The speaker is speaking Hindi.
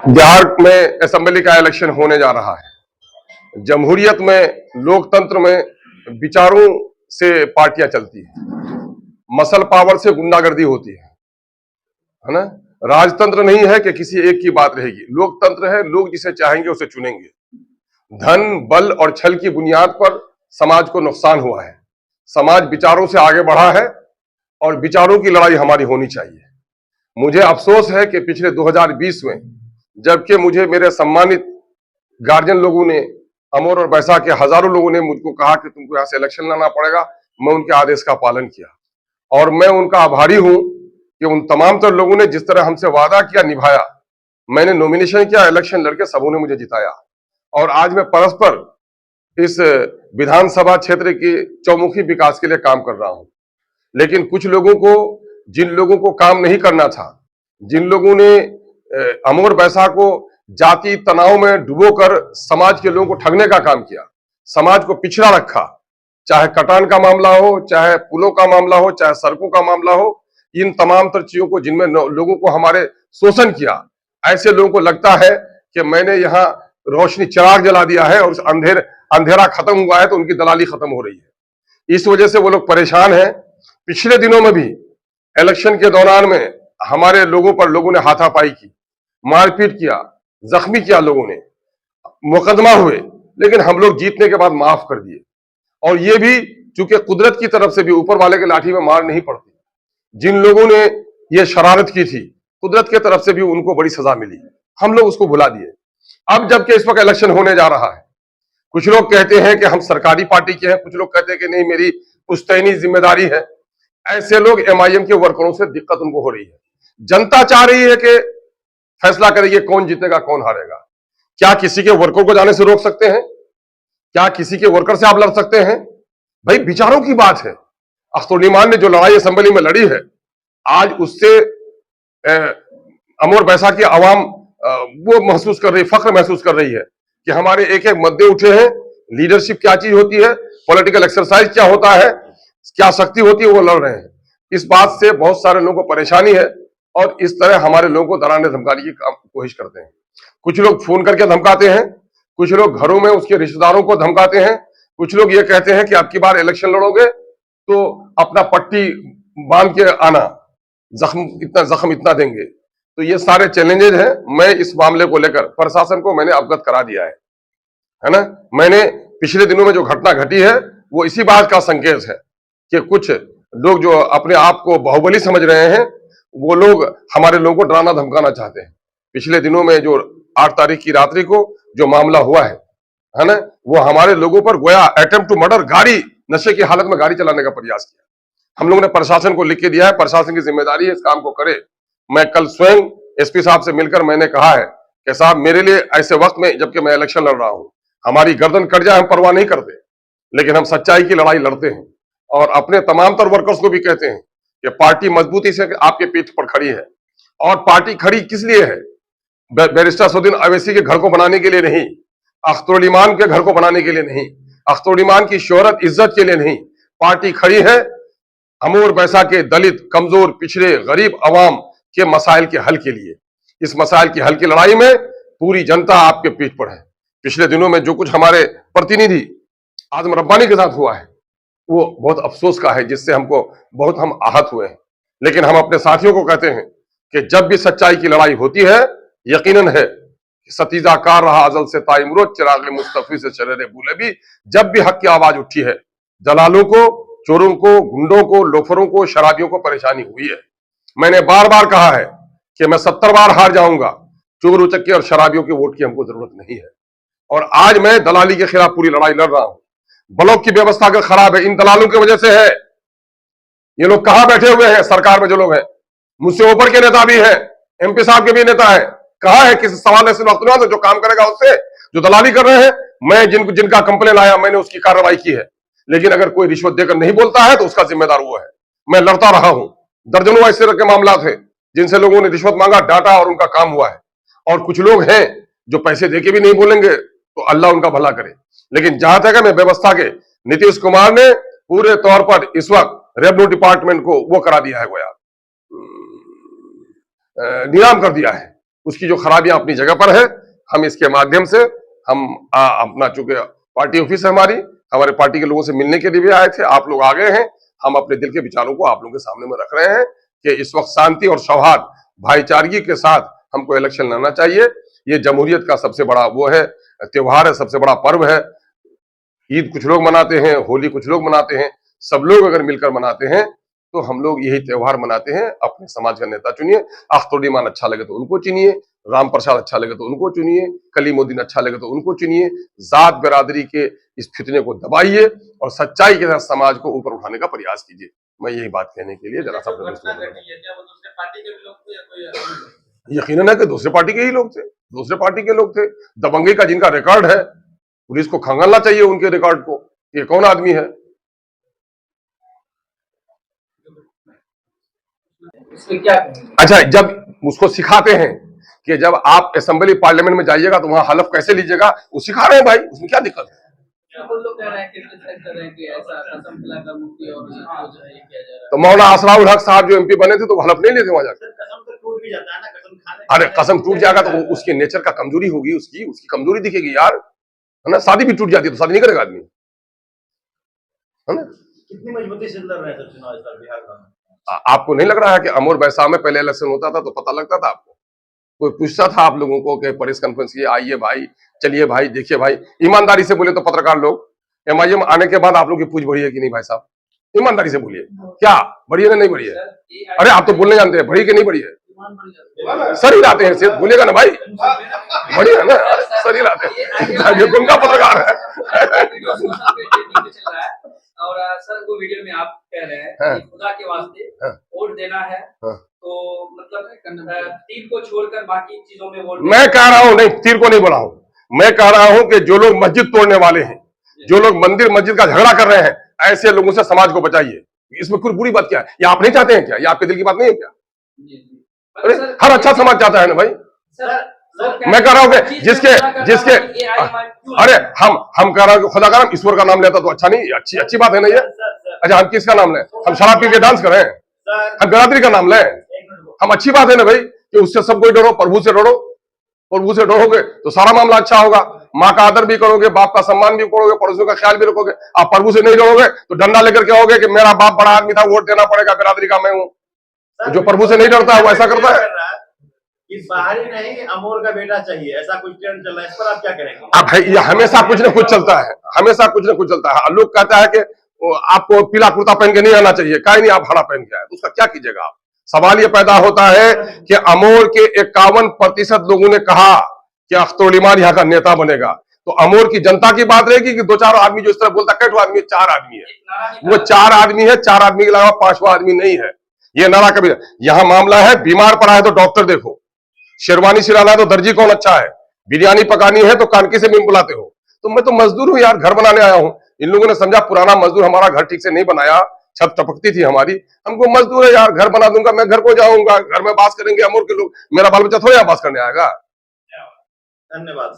बिहार में असेंबली का इलेक्शन होने जा रहा है। जमहूरियत में, लोकतंत्र में विचारों से पार्टियां चलती है, मसल पावर से गुंडागर्दी होती है ना। राजतंत्र नहीं है कि किसी एक की बात रहेगी। लोकतंत्र है, लोग जिसे चाहेंगे उसे चुनेंगे। धन, बल और छल की बुनियाद पर समाज को नुकसान हुआ है। समाज विचारों से आगे बढ़ा है और विचारों की लड़ाई हमारी होनी चाहिए। मुझे अफसोस है कि पिछले 2020 में, जबकि मुझे मेरे सम्मानित गार्जियन लोगों ने, अमर और बैसा के हजारों लोगों ने मुझको कहा कि तुमको यहां से इलेक्शन लड़ना पड़ेगा, मैं उनके आदेश का पालन किया और मैं उनका आभारी हूं कि उन तमाम तर लोगों ने जिस तरह हमसे वादा किया, निभाया। मैंने नॉमिनेशन किया, इलेक्शन लड़के सबों ने मुझे जिताया और आज मैं परस्पर इस विधानसभा क्षेत्र की चौमुखी विकास के लिए काम कर रहा हूं। लेकिन कुछ लोगों को, जिन लोगों को काम नहीं करना था, जिन लोगों ने अमर बैसा को जाति तनाव में डुबोकर समाज के लोगों को ठगने का काम किया, समाज को पिछड़ा रखा, चाहे कटान का मामला हो, चाहे पुलों का मामला हो, चाहे सड़कों का मामला हो, इन तमाम तर चीजों को जिनमें लोगों को हमारे शोषण किया, ऐसे लोगों को लगता है कि मैंने यहाँ रोशनी चिराग जला दिया है और अंधेरा खत्म हुआ है तो उनकी दलाली खत्म हो रही है। इस वजह से वो लोग परेशान हैं। पिछले दिनों में भी इलेक्शन के दौरान में हमारे लोगों पर लोगों ने हाथापाई की, मारपीट किया, जख्मी किया, लोगों ने मुकदमा हुए, लेकिन हम लोग जीतने के बाद माफ कर दिए। और ये भी चूंकि कुदरत की तरफ से भी, ऊपर वाले के लाठी में मार नहीं पड़ती। जिन लोगों ने ये शरारत की थी, कुदरत की तरफ से भी उनको बड़ी सजा मिली, हम लोग उसको भुला दिए। अब जबकि इस वक्त इलेक्शन होने जा रहा है, कुछ लोग कहते हैं कि हम सरकारी पार्टी के हैं, कुछ लोग कहते हैं कि नहीं मेरी पुश्तैनी जिम्मेदारी है। ऐसे लोग एमआईएम के वर्करों से दिक्कत उनको हो रही है। जनता चाह रही है कि फैसला करेगी कौन जीतेगा कौन हारेगा। क्या किसी के वर्कर को जाने से रोक सकते हैं? क्या किसी के वर्कर से आप लड़ सकते हैं? भाई विचारों की बात है। अख्तर उद्दीन ने जो लड़ाई असेंबली में लड़ी है, आज उससे अमर बैसा की आवाम वो महसूस कर रही, फख्र महसूस कर रही है कि हमारे एक एक मुद्दे उठे हैं। लीडरशिप क्या चीज होती है, पॉलिटिकल एक्सरसाइज क्या होता है, क्या शक्ति होती है, वो लड़ रहे हैं। इस बात से बहुत सारे लोगों को परेशानी है और इस तरह हमारे लोगों को डराने धमकाने की कोशिश करते हैं। कुछ लोग फोन करके धमकाते हैं, कुछ लोग घरों में उसके रिश्तेदारों को धमकाते हैं, कुछ लोग ये कहते हैं कि आपकी बार इलेक्शन लड़ोगे तो अपना पट्टी बांध के आना, जख्म इतना देंगे। तो ये सारे चैलेंजेस हैं। मैं इस मामले को लेकर प्रशासन को मैंने अवगत करा दिया है ना। मैंने पिछले दिनों में जो घटना घटी है वो इसी बात का संकेत है कि कुछ लोग जो अपने आप को बाहुबली समझ रहे हैं, वो लोग हमारे लोगों को डराना धमकाना चाहते हैं। पिछले दिनों में जो 8 तारीख की रात्रि को जो मामला हुआ है ना, वो हमारे लोगों पर गोया अटेम्प्ट टू मर्डर, गाड़ी नशे की हालत में गाड़ी चलाने का प्रयास किया। हम लोगों ने प्रशासन को लिख के दिया है, प्रशासन की जिम्मेदारी है इस काम को करे। मैं कल स्वयं एसपी साहब से मिलकर मैंने कहा है कि साहब मेरे लिए ऐसे वक्त में, जबकि मैं इलेक्शन लड़ रहा हूं, हमारी गर्दन कट जाए हम परवाह नहीं करते, लेकिन हम सच्चाई की लड़ाई लड़ते हैं और अपने तमाम तर वर्कर्स को भी कहते हैं कि पार्टी मजबूती से आपके पीठ पर खड़ी है। और पार्टी खड़ी किस लिए है? बैरिस्टर असदुद्दीन अवैसी के घर को बनाने के लिए नहीं, अख्तर उद्दीन के घर को बनाने के लिए नहीं, अख्तर उद्दीन की शोहरत इज्जत के लिए नहीं। पार्टी खड़ी है अमर बैसा के दलित, कमजोर, पिछड़े, गरीब अवाम के मसाइल के हल के लिए। इस मसाइल की हल की लड़ाई में पूरी जनता आपके पीठ पर है। पिछले दिनों में जो कुछ हमारे प्रतिनिधि आजम रब्बानी के साथ हुआ है वो बहुत अफसोस का है, जिससे हमको बहुत हम आहत हुए हैं। लेकिन हम अपने साथियों को कहते हैं कि जब भी सच्चाई की लड़ाई होती है, यकीनन है सतीजा कार रहा अजल से ताइमरोज, चिराग मुस्तफी से शररे बुले भी, जब भी हक की आवाज उठी है, दलालों को, चोरों को, गुंडों को, लोफरों को, शराबियों को परेशानी हुई है। मैंने बार बार कहा है कि मैं 70 बार हार जाऊंगा, चोर उचक्के और शराबियों के वोट की हमको जरूरत नहीं है। और आज मैं दलाली के खिलाफ पूरी लड़ाई लड़ रहा हूं। ब्लॉक की व्यवस्था अगर खराब है, इन दलालों की वजह से है। ये लोग कहां बैठे हुए हैं? सरकार में जो लोग हैं, मुझसे ऊपर के नेता भी हैं, एमपी साहब के भी नेता हैं। कहा है किस सवाल से जो काम करेगा उससे, जो दलाली कर रहे हैं, मैं जिनका कंप्लेन आया मैंने उसकी कार्रवाई की है। लेकिन अगर कोई रिश्वत देकर नहीं बोलता है तो उसका जिम्मेदार वो है। मैं लड़ता रहा हूं। दर्जनों ऐसे के मामला थे जिनसे लोगों ने रिश्वत मांगा, डांटा और उनका काम हुआ है। और कुछ लोग हैं जो पैसे देके भी नहीं बोलेंगे, तो अल्लाह उनका भला करे। लेकिन जहां तक है, मैं व्यवस्था के, नीतीश कुमार ने पूरे तौर पर इस वक्त रेवेन्यू डिपार्टमेंट को वो करा दिया है, गोया नीलाम कर दिया है। उसकी जो खराबियां अपनी जगह पर है, हम इसके माध्यम से हम अपना, चूंकि पार्टी ऑफिस है हमारे पार्टी के लोगों से मिलने के लिए भी आए थे, आप लोग आ गए हैं, हम अपने दिल के विचारों को आप लोगों के सामने में रख रहे हैं कि इस वक्त शांति और सौहार्द भाईचारगी के साथ हमको इलेक्शन लड़ना चाहिए। ये जमहूरियत का सबसे बड़ा वो है, त्योहार है, सबसे बड़ा पर्व है। ईद कुछ लोग मनाते हैं, होली कुछ लोग मनाते हैं, सब लोग अगर मिलकर मनाते हैं तो हम लोग यही त्योहार मनाते हैं। अपने समाज का नेता चुनिए, अख्तर उद्दीन अच्छा लगे तो उनको चुनिए, राम प्रसाद अच्छा लगे तो उनको चुनिए, कलीमुद्दीन अच्छा लगे तो उनको चुनिए। जात बिरादरी के इस फितने को दबाइए और सच्चाई के साथ समाज को ऊपर उठाने का प्रयास कीजिए। मैं यही बात कहने के लिए जरा सा यकीनन है कि दूसरे पार्टी के ही लोग थे, दूसरे पार्टी के लोग थे। दबंगई का जिनका रिकॉर्ड है, पुलिस को खंगालना चाहिए उनके रिकॉर्ड को, ये कौन आदमी है। अच्छा, जब उसको सिखाते हैं कि जब आप असेंबली पार्लियामेंट में जाइएगा तो वहां हलफ कैसे लीजिएगा, वो सिखा रहे हैं भाई, उसमें क्या दिक्कत है। तो मौलाना असराउल हक साहब जो एमपी बने थे तो हलफ नहीं लेते वहां जाकर। अरे कसम टूट जाएगा तो उसके नेचर का कमजोरी होगी, उसकी कमजोरी दिखेगी यार, है ना। शादी भी टूट जाती है तो शादी नहीं करेगा आदमी, है ना। कितनी मजबूती से लड़ रहे हैं चुनाव इस बार बिहार में? आपको नहीं लग रहा है कि अमोर बैसा में पहले इलेक्शन होता था तो पता लगता था आपको, कोई पूछता था आप लोगों को कि प्रेस कॉन्फ्रेंस किए, आइए भाई, चलिए भाई, देखिए भाई, ईमानदारी से बोले तो पत्रकार लोग, एमआईएम आने के बाद आप लोग की पूछ बढ़ी है कि नहीं भाई साहब, ईमानदारी से बोलिए, क्या बढ़ी है ना नहीं बढ़ी है। अरे आप तो बोलने जानते हैं, बढ़ी कि नहीं बढ़ी है, सर ही लाते हैं, बोलेगा ना भाई, बढ़िया ना, सर ही लाते हैं, ये उनका पत्रकार है। और सर वो वीडियो में आप कह रहे हैं कि खुदा के वास्ते वोट देना है तो मतलब तीर को छोड़कर बाकी चीजों में वोट। मैं कह रहा हूं, नहीं, तीर को नहीं बोला हूं, मैं कह रहा हूं कि जो लोग मस्जिद तोड़ने वाले हैं, जो लोग मंदिर मस्जिद का झगड़ा कर रहे हैं, ऐसे लोगों से समाज को बचाइए। इसमें कोई बुरी बात क्या है, ये आप नहीं चाहते हैं क्या, ये आपके दिल की बात नहीं है क्या। अरे हर अच्छा समाज चाहता है ना भाई। मैं कह रहा हूं कि जिसके अरे हम कह रहे हैं खुदा का नाम, ईश्वर का नाम लेता तो अच्छा नहीं, अच्छी बात है ना ये। अच्छा, हम किसका नाम लें, हम शराब पी के डांस करें, हम बिरादरी का नाम लें, हम अच्छी बात है ना भाई कि उससे सब कोई डरो, प्रभु से डरो, प्रभु से डरोगे तो सारा मामला अच्छा होगा। माँ का आदर भी करोगे, बाप का सम्मान भी करोगे, पड़ोसियों का ख्याल भी रखोगे। आप प्रभु से नहीं डरोगे तो डंडा लेकर के आओगे कि मेरा बाप बड़ा आदमी था, वोट देना पड़ेगा, बिरादरी का मैं हूं। जो प्रभु से नहीं डरता है वो ऐसा करता है। इस बाहरी नहीं, अमोर का बेटा चाहिए, ऐसा कुछ ट्रेंड चल रहा है, इस पर आप क्या करेंगे। अब भाई ये हमेशा कुछ न कुछ चलता है, हमेशा कुछ न कुछ चलता है। लोग कहता है कि आपको पीला कुर्ता पहन के नहीं आना चाहिए, काहे नहीं आप हरा पहन के आए, तो उसका क्या कीजिएगा आप। सवाल ये पैदा होता है कि अमोर के 51% लोगों ने कहा कि अख्तर उद्दीन यहाँ का नेता बनेगा, तो अमोर की जनता की बात रहेगी कि दो चार आदमी जो इस तरह बोलता, कैसे आदमी, 4 आदमी है, वो 4 आदमी है, 4 आदमी के अलावा 5वां आदमी नहीं है। ये नारा कभी, यहां मामला है बीमार पड़ा है तो डॉक्टर देखो, शेरवानी सिलाना है तो दर्जी कौन अच्छा है, बिरयानी पकानी है तो कानकी से भी बुलाते हो। तो मैं तो मजदूर हूं यार, घर बनाने आया हूं। इन लोगों ने समझा पुराना मजदूर, हमारा घर ठीक से नहीं बनाया, छत टपकती थी हमारी, हमको मजदूर है यार, घर बना दूंगा, मैं घर को जाऊंगा, घर में बात करेंगे अमोर के लोग, मेरा बाल बच्चा थोड़ा बात करने आएगा। धन्यवाद।